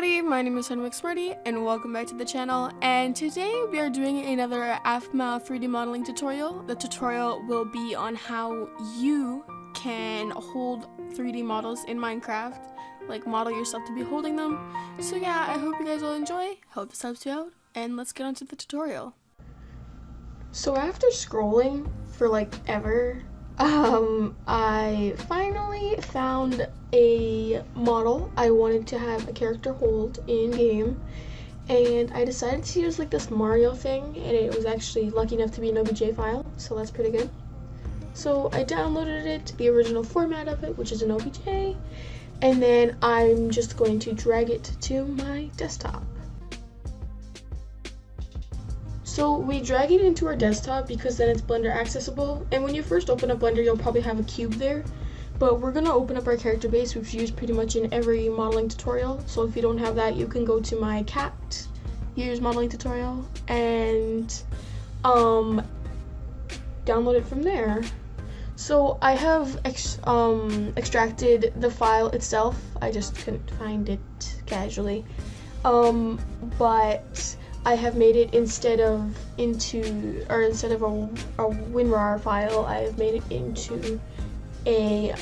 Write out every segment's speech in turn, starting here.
everybody, my name is unwanted and welcome back to the channel, and today we are doing another Aphmau 3D modeling tutorial. The tutorial will be on how you can hold 3D models in Minecraft, like model yourself to be holding them. So yeah, I hope you guys will enjoy, hope this helps you out, and let's get on to the tutorial. So after scrolling for like ever, I finally found a model I wanted to have a character hold in game, and I decided to use like this Mario thing, and it was actually lucky enough to be an OBJ file, so that's pretty good. So I downloaded it, the original format of it, which is an OBJ, and then I'm just going to drag it to my desktop. So we drag it into our desktop because then it's Blender accessible, and when you first open up Blender you'll probably have a cube there, but we're gonna open up our character base, which we use pretty much in every modeling tutorial. So if you don't have that, you can go to my cat use modeling tutorial and download it from there. So I have extracted the file itself. I just couldn't find it casually, but I have made it instead of a WinRAR file, I have made it into a a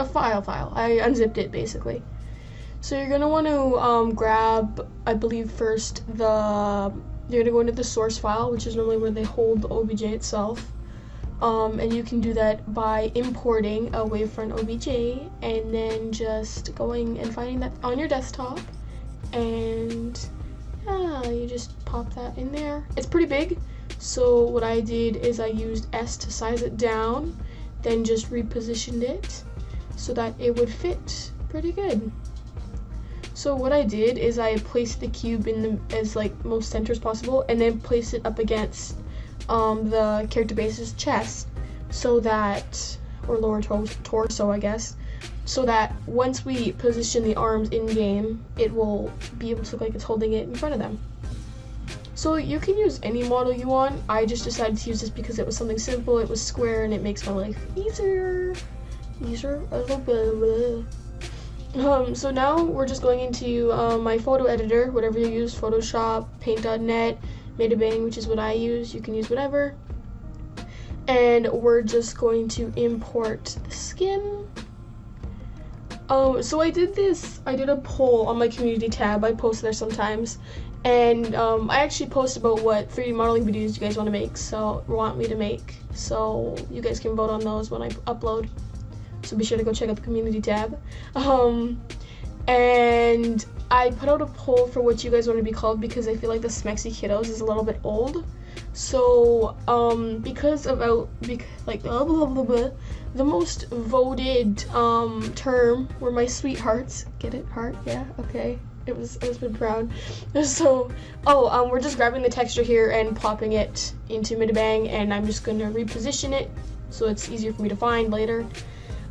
file. I unzipped it basically. So you're gonna want to grab, I believe first you're gonna go into the source file, which is normally where they hold the OBJ itself. And you can do that by importing a wavefront OBJ and then just going and finding that on your desktop. And yeah, you just pop that in there. It's pretty big, so what I did is I used S to size it down, then just repositioned it so that it would fit pretty good. So what I did is I placed the cube in as like most center as possible, and then placed it up against the character base's chest, so that, or lower torso I guess, so that once we position the arms in game, it will be able to look like it's holding it in front of them. So you can use any model you want. I just decided to use this because it was something simple, it was square, and it makes my life easier a little bit. So now we're just going into my photo editor, whatever you use, Photoshop, Paint.net, Metabang, which is what I use. You can use whatever. And we're just going to import the skin. So I did a poll on my community tab. I post there sometimes, and I actually post about what 3D modeling videos you guys want me to make, so you guys can vote on those when I upload. So be sure to go check out the community tab. And I put out a poll for what you guys want to be called because I feel like the Smexi Kiddos is a little bit old. So the most voted term were my sweethearts. Get it? Heart? Yeah, okay. I was been proud. So we're just grabbing the texture here and popping it into Metabang, and I'm just gonna reposition it so it's easier for me to find later.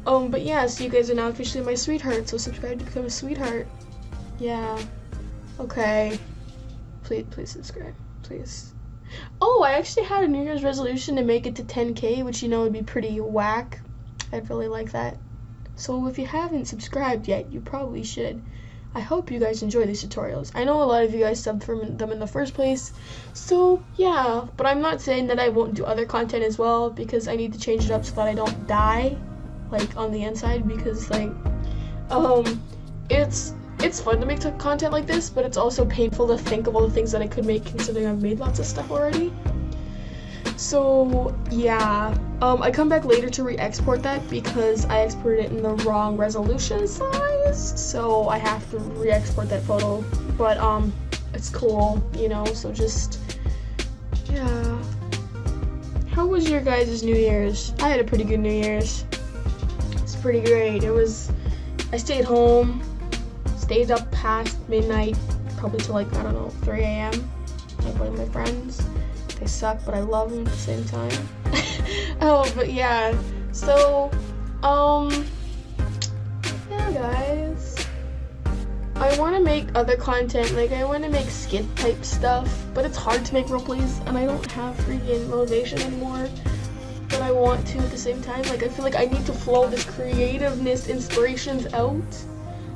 But yeah, so you guys are now officially my sweetheart, so subscribe to become a sweetheart. Yeah. Okay. Please subscribe. Please. Oh, I actually had a New Year's resolution to make it to 10K, which you know would be pretty whack. I'd really like that. So if you haven't subscribed yet, you probably should. I hope you guys enjoy these tutorials. I know a lot of you guys subbed for them in the first place, so yeah, but I'm not saying that I won't do other content as well, because I need to change it up so that I don't die, like, on the inside, because, like, it's fun to make content like this, but it's also painful to think of all the things that I could make, considering I've made lots of stuff already. So yeah, I come back later to re-export that because I exported it in the wrong resolution size, so I have to re-export that photo, but it's cool, you know, so just, yeah. How was your guys' New Year's? I had a pretty good New Year's. It's pretty great. I stayed home, stayed up past midnight, probably till like, I don't know, 3 a.m. I played with my friends. They suck, but I love them at the same time. But yeah, so, yeah guys, I want to make other content, like I want to make skit type stuff, but it's hard to make roleplays, and I don't have freaking motivation anymore, but I want to at the same time. Like, I feel like I need to flow this creativeness, inspirations out,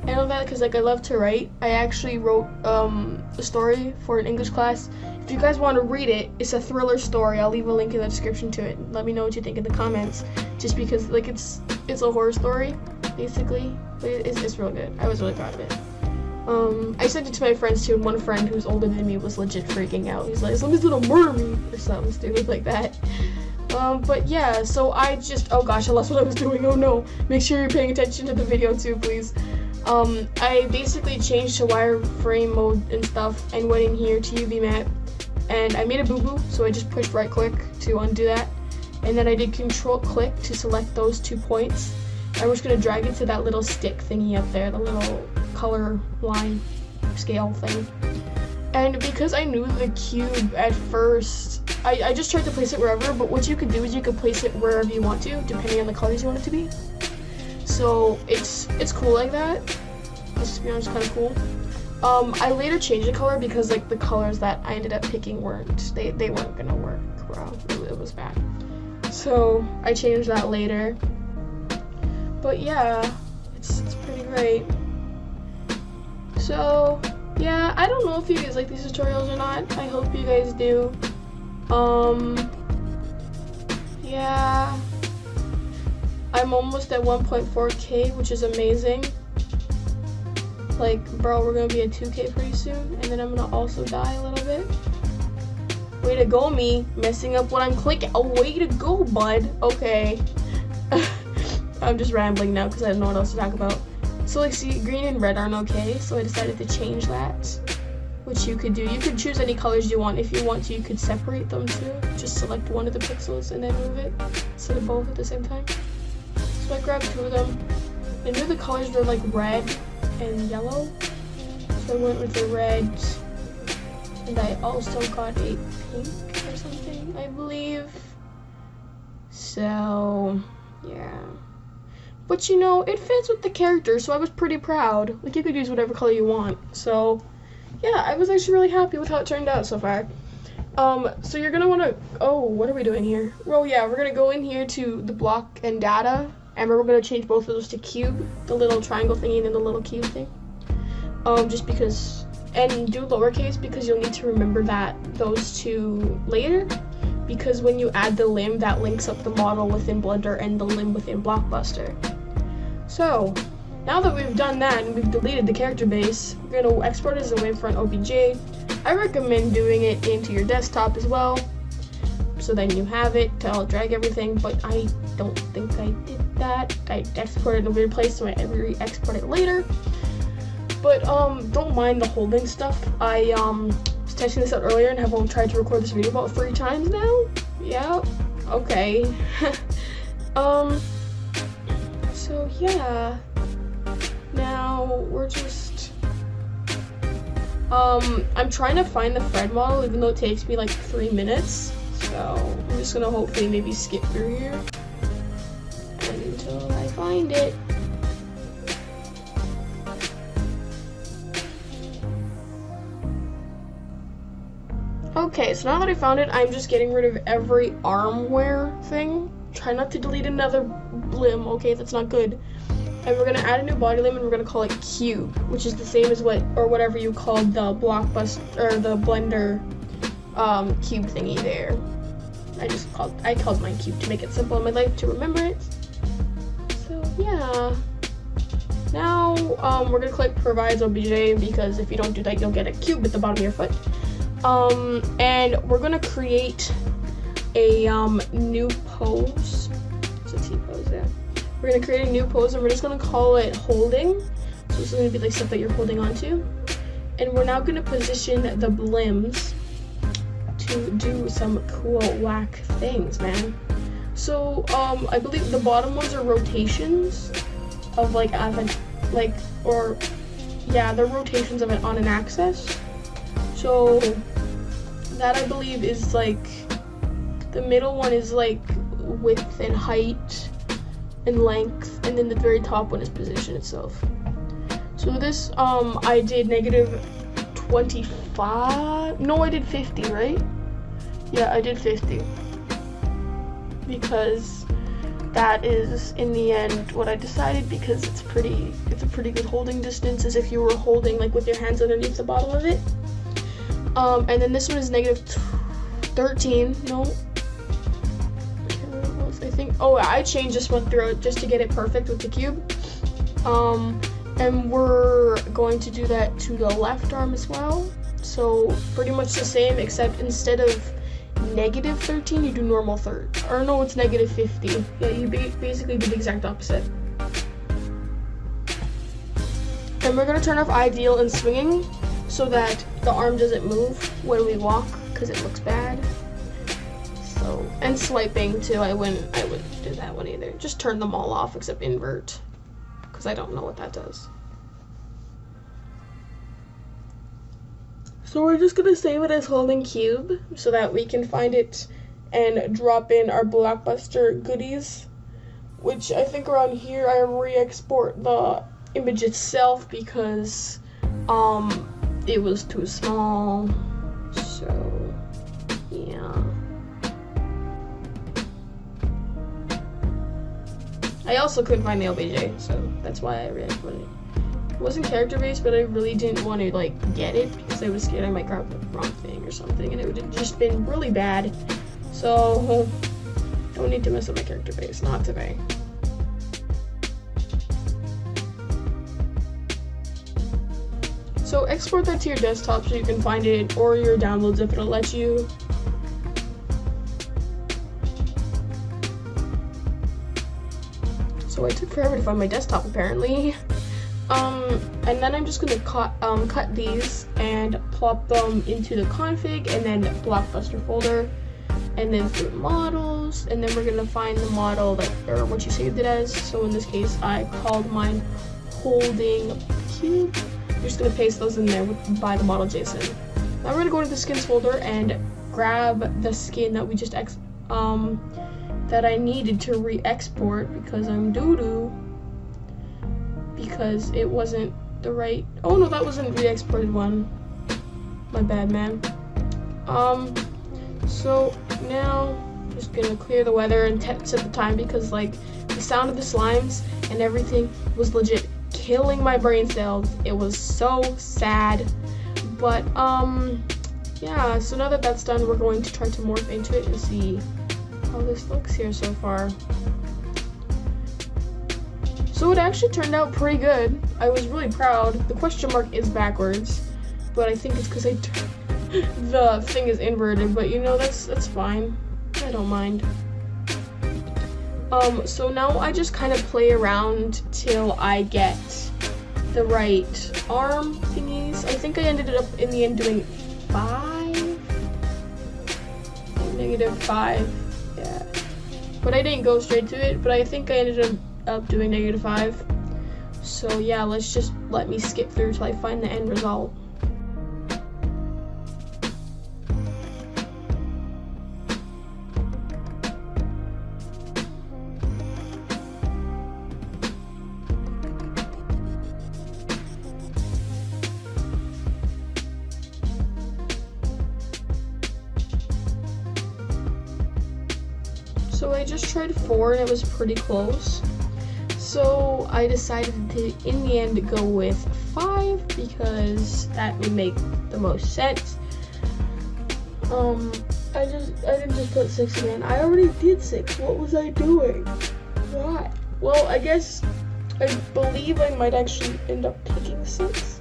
I know that because like I love to write. I actually wrote a story for an English class. If you guys want to read it, it's a thriller story. I'll leave a link in the description to it. Let me know what you think in the comments. Just because like it's a horror story, basically. But it's real good. I was really proud of it. I sent it to my friends too, and one friend who's older than me was legit freaking out. He's like, somebody's gonna murder me or something stupid like that. But yeah, so I just, oh gosh, I lost what I was doing, oh no. Make sure you're paying attention to the video too, please. I basically changed to wireframe mode and stuff and went in here to UV map, and I made a boo-boo, so I just pushed right click to undo that, and then I did control click to select those 2 points. I'm just gonna drag it to that little stick thingy up there, the little color line scale thing. And because I knew the cube at first, I just tried to place it wherever, but what you could do is you could place it wherever you want to, depending on the colors you want it to be. So it's cool like that. It's, to be honest, kind of cool. I later changed the color because like the colors that I ended up picking weren't, they weren't gonna work, bro. It was bad. So I changed that later. But yeah, it's pretty great. So yeah, I don't know if you guys like these tutorials or not. I hope you guys do. Yeah, I'm almost at 1.4K, which is amazing. Like, bro, we're gonna be at 2K pretty soon, and then I'm gonna also die a little bit. Way to go, me, messing up what I'm clicking. Oh, way to go, bud. Okay. I'm just rambling now because I don't know what else to talk about. So like, see, green and red aren't okay, so I decided to change that. Which you could do. You could choose any colors you want. If you want to, you could separate them too. Just select one of the pixels and then move it instead of both at the same time. So I grabbed 2 of them. I knew the colors were like red and yellow, so I went with the red. And I also got a pink or something, I believe. So yeah. But you know, it fits with the character, so I was pretty proud. Like, you could use whatever color you want. So yeah, I was actually really happy with how it turned out so far. So you're gonna wanna, oh, what are we doing here? Well, yeah, we're gonna go in here to the block and data, and we're gonna change both of those to cube, the little triangle thingy and then the little cube thing. Just because, and do lowercase because you'll need to remember those 2 later, because when you add the limb, that links up the model within Blender and the limb within Blockbuster. So, now that we've done that and we've deleted the character base, we're going to export it as a wavefront OBJ. I recommend doing it into your desktop as well, so then you have it to drag everything, but I don't think I did that. I exported it in a weird place, so I re-export it later. But don't mind the holding stuff. I was testing this out earlier and have tried to record this video about 3 times now. Yeah, okay. So yeah. Now we're just I'm trying to find the Fred model, even though it takes me like 3 minutes. So I'm just gonna hopefully maybe skip through here until I find it. Okay, so now that I found it, I'm just getting rid of every armware thing. Try not to delete another limb, okay? That's not good. And we're gonna add a new body limb and we're gonna call it cube, which is the same as whatever you called the Blockbuster or the Blender cube thingy there. I called mine cube to make it simple in my life to remember it. So yeah. Now we're gonna click provides OBJ because if you don't do that, you'll get a cube at the bottom of your foot. And we're gonna create a new pose. It's a T-pose, yeah. We're gonna create a new pose and we're just gonna call it holding. So this is gonna be like stuff that you're holding onto. And we're now gonna position the limbs to do some cool whack things, man. So I believe the bottom ones are rotations of like they're rotations of it on an axis. So that I believe is like, the middle one is like width and height and length, and then the very top one is position itself. So this I did -25, no, I did 50, right? Yeah, I did 50 because that is in the end what I decided, because it's a pretty good holding distance, as if you were holding like with your hands underneath the bottom of it. And then this one is negative 13. No, I think, oh, I changed this one throughout just to get it perfect with the cube. And we're going to do that to the left arm as well. So pretty much the same, except instead of negative 13, you do normal third. Or no, it's negative 50. Yeah, you basically do the exact opposite. And we're gonna turn off ideal and swinging so that the arm doesn't move when we walk, because it looks bad. So, and swiping too, I wouldn't do that one either. Just turn them all off except invert, because I don't know what that does. So we're just gonna save it as holding cube so that we can find it and drop in our Blockbuster goodies, which I think around here I re-export the image itself because it was too small. So yeah. I also couldn't find the OBJ, so that's why I re-exported it. It wasn't character based, but I really didn't want to like get it because I was scared I might grab the wrong thing or something, and it would have just been really bad. So don't need to mess up my character base, not today. So export that to your desktop so you can find it, or your downloads if it'll let you. So I took forever to find my desktop apparently. And then I'm just gonna cut these and plop them into the config and then Blockbuster folder, and then through models, and then we're gonna find the model that, or what you saved it as. So in this case, I called mine holding cube. You're just gonna paste those in there by the model JSON. Now we're gonna go to the skins folder and grab the skin that we just that I needed to re-export because I'm doo-doo. Because it wasn't the right, oh no, that wasn't a re-exported one. My bad, man. So now I'm just gonna clear the weather and set the time, because like the sound of the slimes and everything was legit killing my brain cells. It was so sad. But yeah, so now that that's done, we're going to try to morph into it and see how this looks here so far. So it actually turned out pretty good. I was really proud. The question mark is backwards, but I think it's because the thing is inverted, but you know, that's fine. I don't mind. So now I just kind of play around till I get the right arm thingies. I think I ended up in the end doing 5? Negative 5, yeah. But I didn't go straight to it, but I think I ended up doing negative 5. So yeah, let me skip through till I find the end result. So I just tried 4 and it was pretty close. So I decided to, in the end, go with 5 because that would make the most sense. I didn't just put 6 again. I already did 6. What was I doing? Why? Well, I guess I believe I might actually end up picking 6.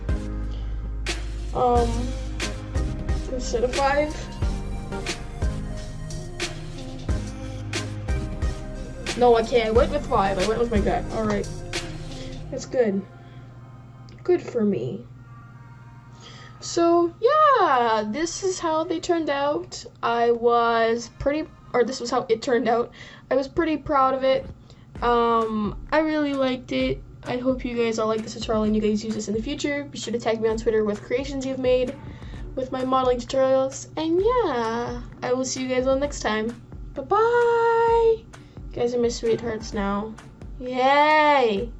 Instead of 5. No, okay, I went with 5. I went with my gut. Alright. That's good. Good for me. So, yeah, this is how they turned out. This was how it turned out. I was pretty proud of it. I really liked it. I hope you guys all like this tutorial and you guys use this in the future. Be sure to tag me on Twitter with creations you've made with my modeling tutorials. And yeah, I will see you guys all next time. Bye-bye! You guys are my sweethearts now. Yay!